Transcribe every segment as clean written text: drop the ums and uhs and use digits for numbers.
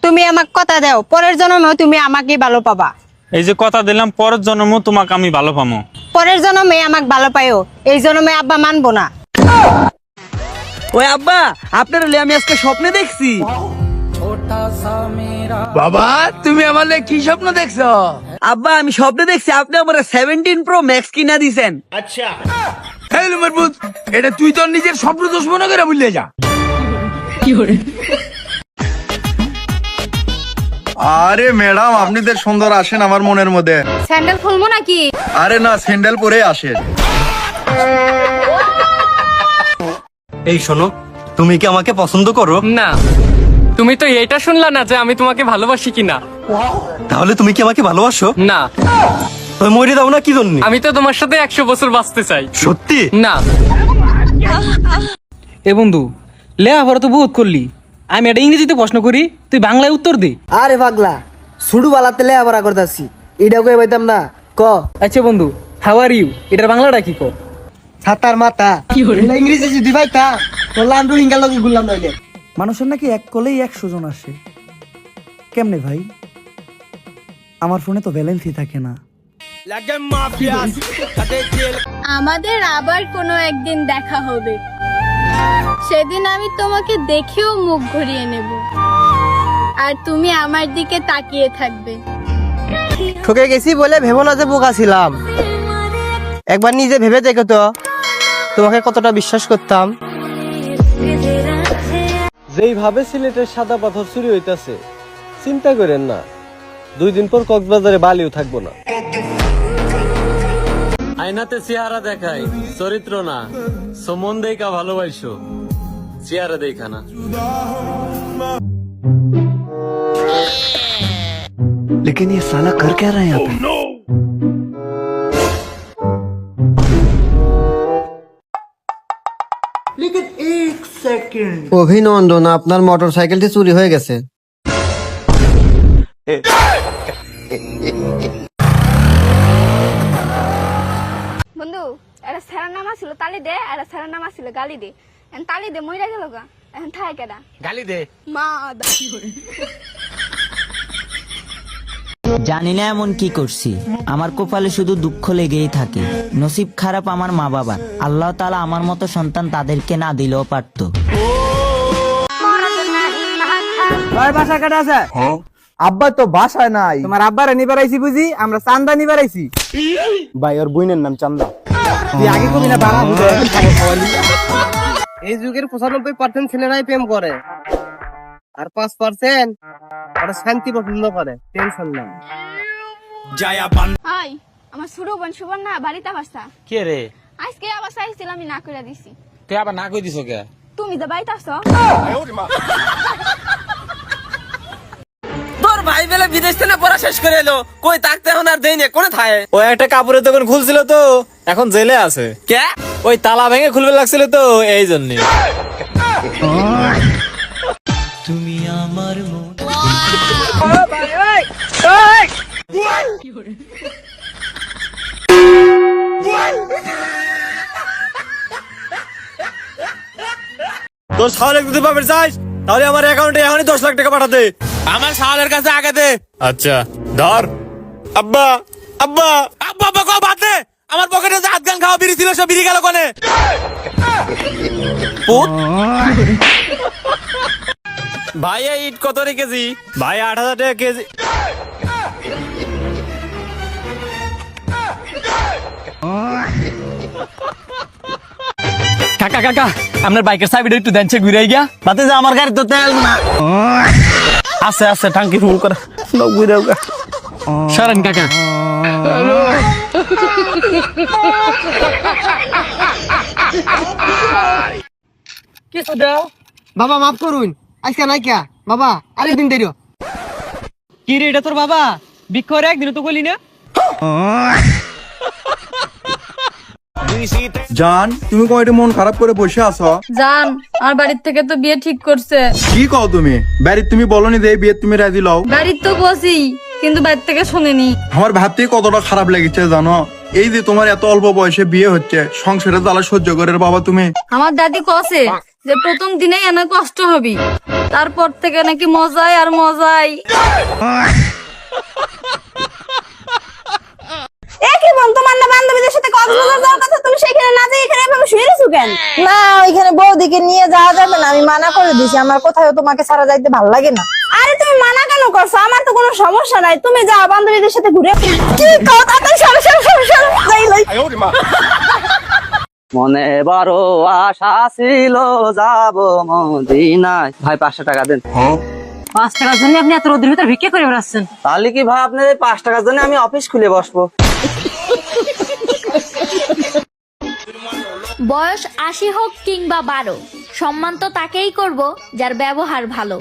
তুমি আমাকে কথা দাও পরের জন্মেও তুমি আমাকেই ভালো পাবা। এই যে কথা দিলাম পরের জন্মও তোমাকে আমি ভালো পামো। পরের জন্মে আমাকে ভালো পাইও, এই জন্মে আব্বা মানবো না। ওই আব্বা, আপনার আমি আজকে স্বপ্নে দেখছি। বাবা তুমি আমার লে কি স্বপ্ন দেখছো? আব্বা আমি স্বপ্নে দেখছি আপনি আমার 17 Pro Max কিনা দিছেন। হেই লুমের পুত, এটা তুই তোর নিজের স্বপ্ন দোষ মনে করে ভুলে যা। আরে ম্যাডাম, আপনি তো সুন্দর আসেন আমার মনের মধ্যে। স্যান্ডেল খুলবো নাকি? আরে না, স্যান্ডেল পরে আসেন। এই শোনো, তুমি কি আমাকে পছন্দ করো? না, তুমি তো এটা শুনলা না যে আমি তোমাকে ভালোবাসি কিনা। তাহলে তুমি কি আমাকে ভালোবাসো? না। তুমি মরে দাও না কি জন্য? আমি তো তোমার সাথে 100 বছর বাঁচতে চাই। সত্যি? না। এ বন্ধু, লেখাপড়া তো বহুত করলি, আমি একটা ইংরেজিতে প্রশ্ন করি, তুই বাংলায় উত্তর দে। আরে পাগলা, শুরু বালাতে লেখাপড়া করতেছি, এটা কই পাইতাম না ক। আচ্ছা বন্ধু, হাউ আর ইউ, এটার বাংলাটা কি ক? ছাতার মাথা ইংরেজি যদি ভাইতা বললাম রোহিঙ্গা লোকে গুলাম নাইলে। মানুষের নাকি এক কলেই 100 জন আসে, কেমনে ভাই? আমার ফোনে তো ব্যালেন্সই থাকে না। আমাদের আবার কোনো একদিন দেখা হবে, সেদিন আমি তোমাকে দেখেও মুখ ঘুরিয়ে নেব, আর তুমি আমার দিকে তাকিয়ে থাকবে। ঠকে গেছি বলে ভেবো না যে বোকা ছিলাম, একবার নিজে ভেবে দেখো তো তোমাকে কতটা বিশ্বাস করতাম। যেইভাবে সিলেটের সাদা পাথর চুরি হইতাছে, চিন্তা করেন না 2 দিন পর কক্সবাজারে বালিও থাকবো না। আয়নাতে চেহারা দেখাই, চরিত্র না। সমন দেখা ভালোবাসো, চেহারা দেখা না। लेकिन ये साला कर क्या रहा है यहाँ पे? অভিনন্দন, আপনার মোটরসাইকেলটি চুরি হয়ে গেছে। বন্ধু, এটা স্যারের নাম ছিল তালি দে, আর স্যারের নাম ছিল গালি দে। এখন তালি দে মইরা গেল গা, এখন থাই কেডা? গালি দে। মা জানি না এমন কি করছি, আমার কপালে শুধু দুঃখ লেগেই থাকে। নসিব খারাপ আমার মা বাবার, আল্লাহ তাআলা আমার মতো সন্তান তাদেরকে না দিলেও পারতো। বাসা কাটা আছে? আব্বা তো বাসায় নাই। তোমার আব্বারে নিবার আইছি বুঝি, আমরা চান্দা নিবার আইছি। ভাই ওর বোনের নাম চান্দা। তুই আগে কবি না বাড়া বুঝে। এই যুগের 95% ছেলেরাই প্রেম করে, আর 5% ওরা শান্তি পছন্দ করে। টেনশন নাই। হাই, আমার ছোট বোন সুবর্ণা বাড়িতে বাসা। কে রে? আজকে আবার চাইছিলাম, আমি না কইরা দিছি। তুই আবার না কই দিছো কে? তুমি যে বাড়িতে আসো। তোর ভাই বেলে বিদেশ থেকে পড়া শেষ করে এলো, কই তাকতে এখন আর দেই না, কোনে থায়? ও একটা কাপড়ের দোকান খুলছিল তো, এখন জেলে আছে। কে? ওই তালা ভেঙে খুলবে লাগছিল তো, এই জন্য। তুমি আমার মন। তোর শাওলের যদি পাবে চাইস, তাহলে আমার অ্যাকাউন্টে এখনই 10 লাখ টাকা পাঠাতে। আমার শাওলের কাছে আগে দে। আচ্ছা ধর। আব্বা আব্বা আব্বা আব্বা কও বাদ দে। আমার পকেটে যে হাত গান খাওয়া বিড়ি ছিল, সব বিড়ি গেল কোনে? ভাই এই ইট কত রে কেজি? ভাই 8000 টাকা কেজি। কাকা কাকা, আপনার বাইকের চাবিটা একটু দেন, ঘুরে গিয়া। বাতে যে আমার গাড়ি তো তেল না আছে আছে, টাঙ্কি ফুল করে সরেন কাকা। কিছু দাও বাবা, মাফ করুন, আজকে নাই কে বাবা, আরেকদিন দেরি। কি রে, এটা তোর বাবা? বিক্ষরে একদিন তো কইলি না। জান, তুমি কয়টা মন খারাপ করে বসে আছো? জান, আমার বাড়ির থেকে তো বিয়ে ঠিক করছে। কি কও তুমি? বাড়ির তুমি বলনি যে এই বিয়ে তুমি রাজি লও? বাড়ির তো বসি, কিন্তু বাড়ি থেকে শুনিনি। আমার ভাবতে কতটা খারাপ লেগেছে জানো, এই যে তোমার এত অল্প বয়সে বিয়ে হচ্ছে, সংসারে জ্বালা সহ্য করে বাবা তুমি। আমার দাদি কসে যে প্রথম দিনেই এনে কষ্ট হবি, তারপর থেকে নাকি মজাই আর মজাই। কি বল, তোমার না বান্ধবীদের সাথে কক্সবাজার যাওয়ার কথা, তুমি সেখানে না যাই এখানে এভাবে শুয়ে রয়েছো কেন? না, ওইখানে বৌদিকে নিয়ে যাওয়া যাবে না, আমি মানা করে দিছি। আমার কোথাও তোমাকে ছাড়া যাইতে ভালো লাগে না। আরে তুমি মানা কেন করছো? আমার তো কোনো সমস্যা নাই, তুমি যাও বান্ধবীদের সাথে ঘুরে। কি কথা, তাড়াতাড়ি সরো সরো সরো সরো, যাই লই। মনে বড় আশা ছিল যাব মদিনায়। ভাই 500 টাকা দেন। 5 টাকার জন্য আপনি এত রোদের ভিতর ভিক্ষা করে বেড়াচ্ছেন? তাহলে কি ভাই আপনার 5 টাকার জন্য আমি অফিস খুলে বসবো? বয়স 80 হোক কিংবা 12, সম্মান তো তাকেই করব যার ব্যবহার ভালো।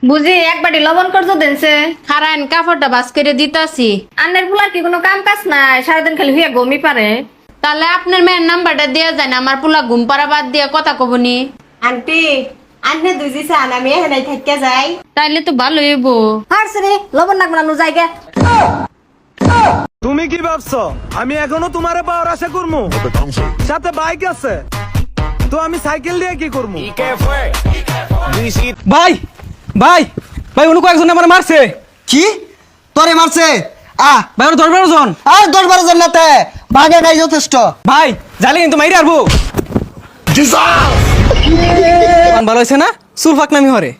বুঝি এক বাটি লবণ করছো দেনছে, খারান কাপড়টা বাস করে দিতাছি। আন্নের পুলার কি কোনো কাম কাজ নাই, সারাদিন খালি হইয়া ঘুমি পারে। তাহলে আপনার মেয়ের নাম্বারটা দেয়া যায় না, আমার পুলা ঘুম পাড়া বাদ দিয়ে কথা কবনি। আন্টি, আন্নে দুজি চান, আমি এখানে থাইকা যাই। তাইলে তো ভালো হইবো। হারছে রে, লবণ লাগবে না জায়গা। তুমি কি ভাবছো আমি এখনো তোমারে পাওয়ার আশা করবো? সাথে বাইক আছে তো আমি সাইকেল দিয়ে কি করবো? ভাই ভাই ভাই, উনি কয়েকজন আমার মারছে। কি তোরে মারছে? ভাই ওরা 10-12 জন। আর 10-12 জন নাতে ভাগে গাই যথেষ্ট। ভাই জালে কিন্তু মাইরে আরবো। ভালো হয়েছে না? সুলফাক নামি হরে।